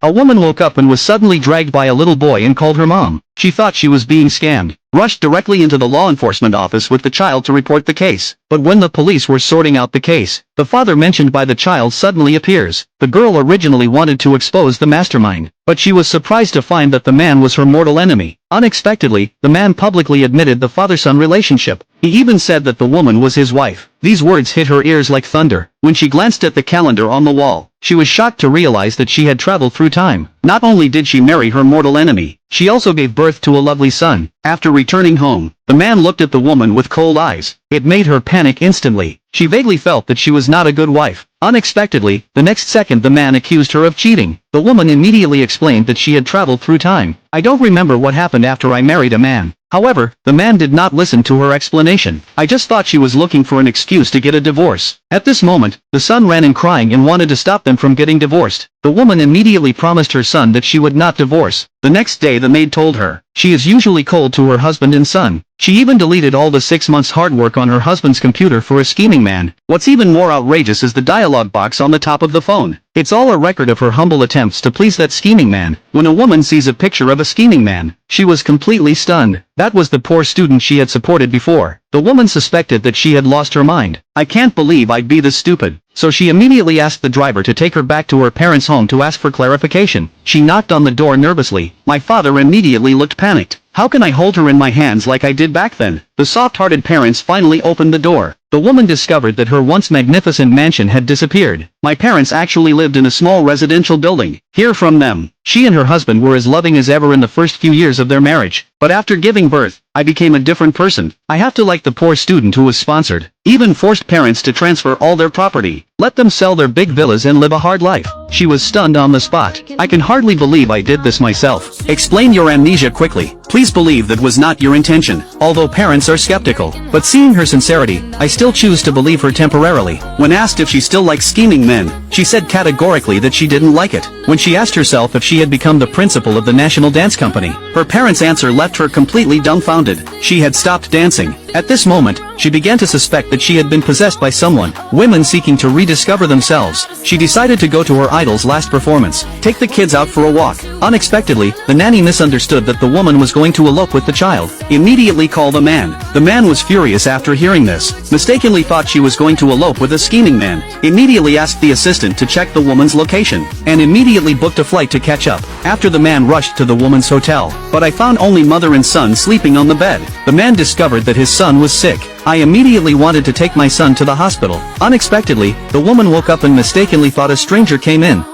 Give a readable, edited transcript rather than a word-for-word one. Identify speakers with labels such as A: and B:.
A: A woman woke up and was suddenly dragged by a little boy and called her mom. She thought she was being scammed, rushed directly into the law enforcement office with the child to report the case. But when the police were sorting out the case, the father mentioned by the child suddenly appears. The girl originally wanted to expose the mastermind, but she was surprised to find that the man was her mortal enemy. Unexpectedly, the man publicly admitted the father-son relationship. He even said that the woman was his wife. These words hit her ears like thunder. When she glanced at the calendar on the wall, she was shocked to realize that she had traveled through time. Not only did she marry her mortal enemy, she also gave birth to a lovely son. After returning home, the man looked at the woman with cold eyes. It made her panic instantly. She vaguely felt that she was not a good wife. Unexpectedly, the next second the man accused her of cheating. The woman immediately explained that she had traveled through time. I don't remember what happened after I married a man. However, the man did not listen to her explanation. I just thought she was looking for an excuse to get a divorce. At this moment, the son ran in crying and wanted to stop them from getting divorced. The woman immediately promised her son that she would not divorce. The next day the maid told her, she is usually cold to her husband and son. She even deleted all the 6 months hard work on her husband's computer for a scheming man. What's even more outrageous is the dialogue box on the top of the phone. It's all a record of her humble attempts to please that scheming man. When a woman sees a picture of a scheming man, she was completely stunned. That was the poor student she had supported before. The woman suspected that she had lost her mind. I can't believe I'd be this stupid. So she immediately asked the driver to take her back to her parents' home to ask for clarification. She knocked on the door nervously. My father immediately looked panicked. How can I hold her in my hands like I did back then? The soft-hearted parents finally opened the door. The woman discovered that her once magnificent mansion had disappeared. My parents actually lived in a small residential building. Hear from them. She and her husband were as loving as ever in the first few years of their marriage. But after giving birth, I became a different person. I have to like the poor student who was sponsored. Even forced parents to transfer all their property. Let them sell their big villas and live a hard life. She was stunned on the spot. I can hardly believe I did this myself. Explain your amnesia quickly. Please believe that was not your intention. Although parents are skeptical, but seeing her sincerity, I still choose to believe her temporarily. When asked if she still likes scheming men, she said categorically that she didn't like it. When she asked herself if she had become the principal of the National Dance Company, her parents' answer left her completely dumbfounded. She had stopped dancing. At this moment, she began to suspect that she had been possessed by someone. Women seeking to rediscover themselves. She decided to go to her idol's last performance. Take the kids out for a walk. Unexpectedly, the nanny misunderstood that the woman was going to elope with the child. Immediately called the man. The man was furious after hearing this. Mistakenly thought she was going to elope with a scheming man. Immediately asked the assistant to check the woman's location. And immediately booked a flight to catch up. After the man rushed to the woman's hotel. But I found only mother and son sleeping on the bed. The man discovered that his son was sick. I immediately wanted to take my son to the hospital. Unexpectedly, the woman woke up and mistakenly thought a stranger came in.